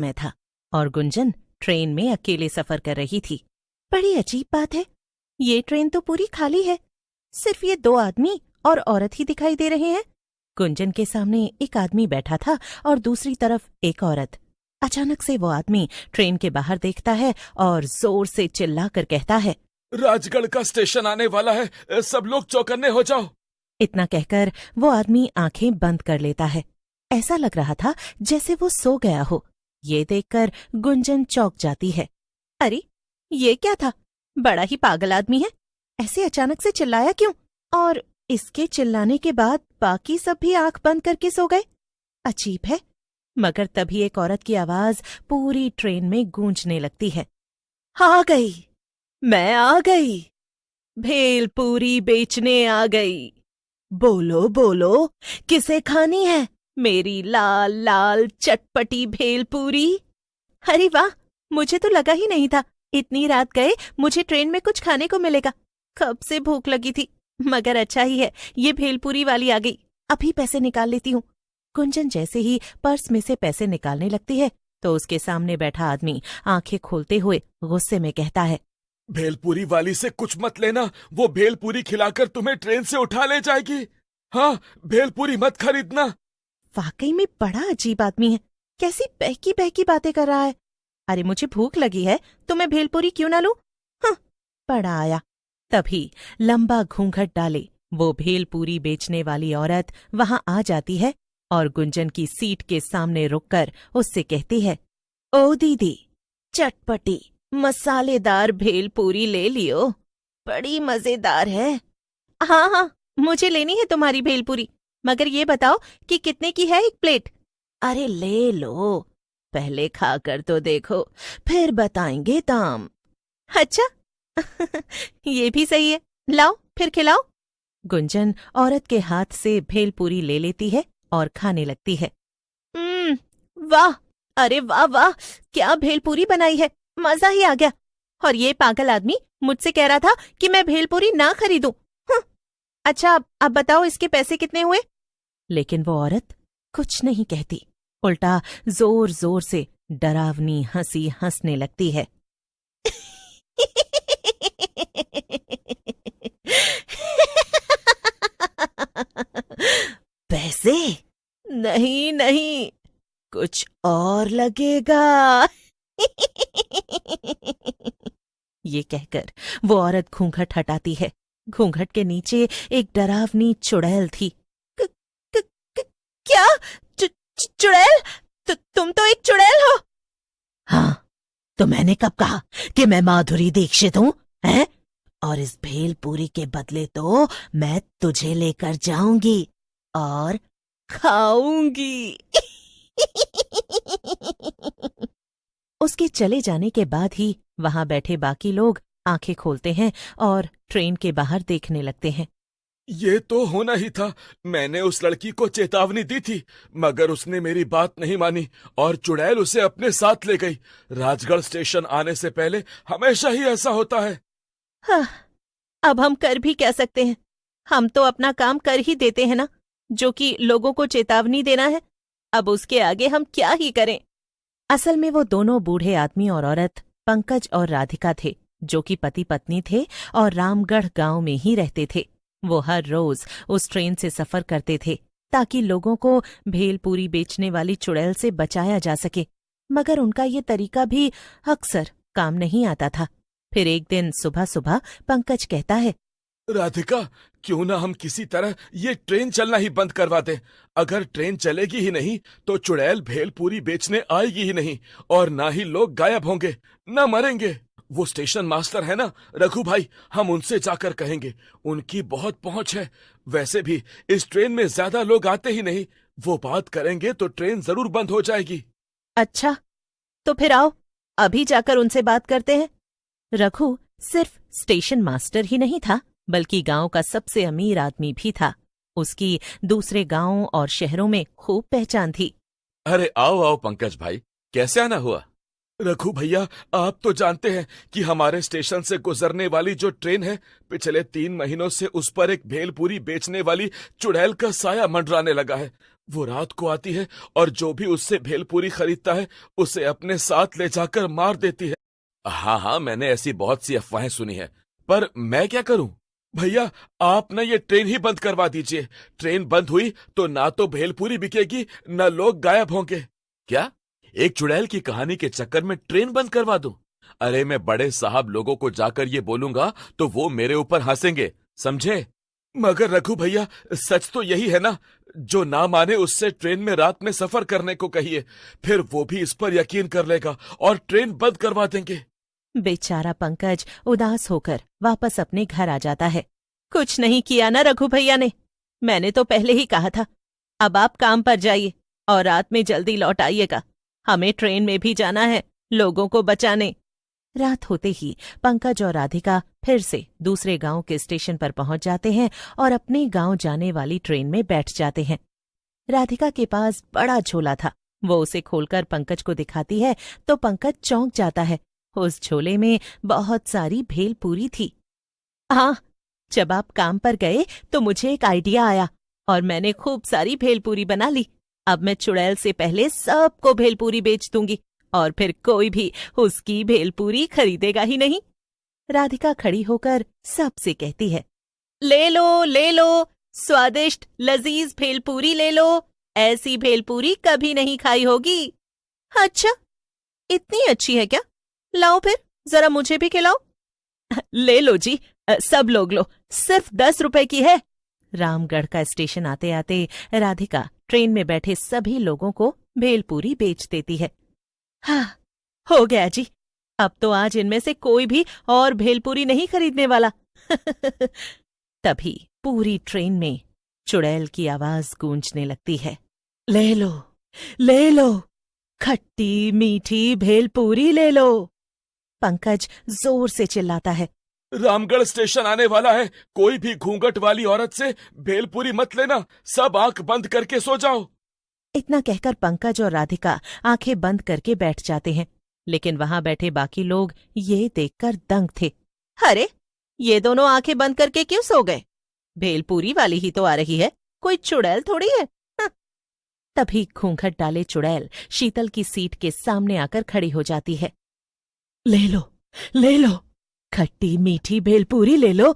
में था और गुंजन ट्रेन में अकेले सफर कर रही थी। बड़ी अजीब बात है, ये ट्रेन तो पूरी खाली है, सिर्फ ये 2 आदमी और औरत ही दिखाई दे रहे हैं। गुंजन के सामने एक आदमी बैठा था और दूसरी तरफ एक औरत। अचानक से वो आदमी ट्रेन के बाहर देखता है और जोर से चिल्लाकर कहता है, राजगढ़ का स्टेशन आने वाला है, सब लोग चौकन्ने हो जाओ। इतना कहकर वो आदमी आंखें बंद कर लेता है। ऐसा लग रहा था जैसे वो सो गया हो। ये देखकर गुंजन चौंक जाती है। अरे ये क्या था, बड़ा ही पागल आदमी है, ऐसे अचानक से चिल्लाया क्यों? और इसके चिल्लाने के बाद बाकी सब भी आंख बंद करके सो गए। अजीब है। मगर तभी एक औरत की आवाज पूरी ट्रेन में गूंजने लगती है। आ गई, मैं आ गई, भेलपूरी बेचने आ गई। बोलो बोलो, किसे खानी है मेरी लाल लाल चटपटी भेलपूरी? अरे वाह, मुझे तो लगा ही नहीं था इतनी रात गए मुझे ट्रेन में कुछ खाने को मिलेगा। कब से भूख लगी थी, मगर अच्छा ही है ये भेलपूरी वाली आ गई, अभी पैसे निकाल लेती हूँ। गुंजन जैसे ही पर्स में से पैसे निकालने लगती है तो उसके सामने बैठा आदमी आंखें खोलते हुए गुस्से में कहता है, भेलपूरी वाली से कुछ मत लेना, वो भेलपूरी खिलाकर तुम्हें ट्रेन से उठा ले जाएगी। हाँ, भेलपूरी मत खरीदना। वाकई में बड़ा अजीब आदमी है, कैसी बहकी बहकी बातें कर रहा है। अरे मुझे भूख लगी है तो मैं भेलपूरी क्यों ना लूं? हाँ, बड़ा आया। तभी लंबा घूंघट डाले वो भेलपूरी बेचने वाली औरत वहां आ जाती है और गुंजन की सीट के सामने रुककर उससे कहती है, ओ दीदी, चटपटी मसालेदार भेलपूरी ले लियो, बड़ी मजेदार है। हाँ हाँ, मुझे लेनी है तुम्हारी भेलपूरी, मगर ये बताओ कि कितने की है एक प्लेट? अरे ले लो, पहले खाकर तो देखो, फिर बताएंगे दाम। अच्छा ये भी सही है, लाओ फिर खिलाओ। गुंजन औरत के हाथ से भेलपूरी ले लेती है और खाने लगती है। वाह, अरे वाह वाह, क्या भेलपूरी बनाई है, मजा ही आ गया। और ये पागल आदमी मुझसे कह रहा था कि मैं भेलपूरी ना खरीदूं। अच्छा अब बताओ इसके पैसे कितने हुए? लेकिन वो औरत कुछ नहीं कहती, उल्टा जोर जोर से डरावनी हंसी हंसने लगती है। पैसे? नहीं नहीं, कुछ और लगेगा। ये कहकर वो औरत घूंघट हटाती है। घूंघट के नीचे एक डरावनी चुड़ैल थी। क्या? चुड़ैल? तुम तो एक चुड़ैल हो? हाँ, तो मैंने कब कहा कि मैं माधुरी दीक्षित हूँ, हैं? और इस भेलपूरी के बदले तो मैं तुझे लेकर जाऊंगी और खाऊंगी। उसके चले जाने के बाद ही वहां बैठे बाकी लोग आंखें खोलते हैं और ट्रेन के बाहर देखने लगते हैं। ये तो होना ही था, मैंने उस लड़की को चेतावनी दी थी, मगर उसने मेरी बात नहीं मानी और चुड़ैल उसे अपने साथ ले गई। राजगढ़ स्टेशन आने से पहले हमेशा ही ऐसा होता है। हाँ, अब हम कर भी क्या सकते हैं, हम तो अपना काम कर ही देते हैं ना, जो कि लोगों को चेतावनी देना है। अब उसके आगे हम क्या ही करें। असल में वो दोनों बूढ़े आदमी और औरत पंकज और राधिका थे, जो कि पति पत्नी थे और रामगढ़ गांव में ही रहते थे। वो हर रोज उस ट्रेन से सफर करते थे ताकि लोगों को भेलपूरी बेचने वाली चुड़ैल से बचाया जा सके, मगर उनका ये तरीका भी अक्सर काम नहीं आता था। फिर एक दिन सुबह सुबह पंकज कहता है, राधिका, क्यों ना हम किसी तरह ये ट्रेन चलना ही बंद करवा दें। अगर ट्रेन चलेगी ही नहीं तो चुड़ैल भेलपूरी बेचने आएगी ही नहीं और ना ही लोग गायब होंगे, ना मरेंगे। वो स्टेशन मास्टर है ना रघु भाई, हम उनसे जाकर कहेंगे, उनकी बहुत पहुंच है। वैसे भी इस ट्रेन में ज्यादा लोग आते ही नहीं, वो बात करेंगे तो ट्रेन जरूर बंद हो जाएगी। अच्छा, तो फिर आओ अभी जाकर उनसे बात करते हैं। रघु सिर्फ स्टेशन मास्टर ही नहीं था, बल्कि गांव का सबसे अमीर आदमी भी था। उसकी दूसरे गांवों और शहरों में खूब पहचान थी। अरे आओ आओ पंकज भाई, कैसे आना हुआ? रघु भैया, आप तो जानते हैं कि हमारे स्टेशन से गुजरने वाली जो ट्रेन है, पिछले 3 महीनों से उस पर एक भेलपूरी बेचने वाली चुड़ैल का साया मंडराने लगा है। वो रात को आती है और जो भी उससे भेलपूरी खरीदता है उसे अपने साथ ले जाकर मार देती है। हाँ हाँ, मैंने ऐसी बहुत सी अफवाहें सुनी है, पर मैं क्या करूं? भैया, आप ना ये ट्रेन ही बंद करवा दीजिए। ट्रेन बंद हुई तो ना तो भेलपूरी बिकेगी, ना लोग गायब होंगे। क्या? एक चुड़ैल की कहानी के चक्कर में ट्रेन बंद करवा दूं? अरे मैं बड़े साहब लोगों को जाकर ये बोलूंगा तो वो मेरे ऊपर हंसेंगे, समझे? मगर रघु भैया, सच तो यही है ना? जो ना माने उससे ट्रेन में रात में सफर करने को कहिए, फिर वो भी इस पर यकीन कर लेगा और ट्रेन बंद करवा देंगे। बेचारा पंकज उदास होकर वापस अपने घर आ जाता है। कुछ नहीं किया ना रघु भैया ने, मैंने तो पहले ही कहा था। अब आप काम पर जाइए और रात में जल्दी लौट आइएगा। हमें ट्रेन में भी जाना है लोगों को बचाने। रात होते ही पंकज और राधिका फिर से दूसरे गांव के स्टेशन पर पहुंच जाते हैं और अपने गांव जाने वाली ट्रेन में बैठ जाते हैं। राधिका के पास बड़ा झोला था। वो उसे खोलकर पंकज को दिखाती है तो पंकज चौंक जाता है। उस झोले में बहुत सारी भेलपूरी थी। हाँ, जब आप काम पर गए तो मुझे एक आइडिया आया और मैंने खूब सारी भेलपूरी बना ली। अब मैं चुड़ैल से पहले सबको भेलपूरी बेच दूंगी और फिर कोई भी उसकी भेलपूरी खरीदेगा ही नहीं। राधिका खड़ी होकर सबसे कहती है, ले लो, स्वादिष्ट लजीज भेलपूरी ले लो। ऐसी भेलपूरी कभी नहीं खाई होगी। अच्छा, इतनी अच्छी है क्या? लाओ फिर, जरा मुझे भी खिलाओ। ले लो जी, सब लोग लो, सिर्फ 10 रुपए की है। रामगढ़ का स्टेशन आते आते राधिका ट्रेन में बैठे सभी लोगों को भेलपूरी बेच देती है। हाँ, हो गया जी, अब तो आज इनमें से कोई भी और भेलपूरी नहीं खरीदने वाला। तभी पूरी ट्रेन में चुड़ैल की आवाज गूंजने लगती है। ले लो, खट्टी मीठी भेलपूरी ले लो। पंकज जोर से चिल्लाता है, रामगढ़ स्टेशन आने वाला है, कोई भी घूंघट वाली औरत से भेलपूरी मत लेना, सब आंख बंद करके सो जाओ। इतना कहकर पंकज और राधिका आंखें बंद करके बैठ जाते हैं, लेकिन वहां बैठे बाकी लोग ये देखकर दंग थे। अरे, ये दोनों आंखें बंद करके क्यों सो गए? भेलपूरी वाली ही तो आ रही है, कोई चुड़ैल थोड़ी है। तभी घूंघट डाले चुड़ैल शीतल की सीट के सामने आकर खड़ी हो जाती है। ले लो, खट्टी मीठी भेलपूरी ले लो,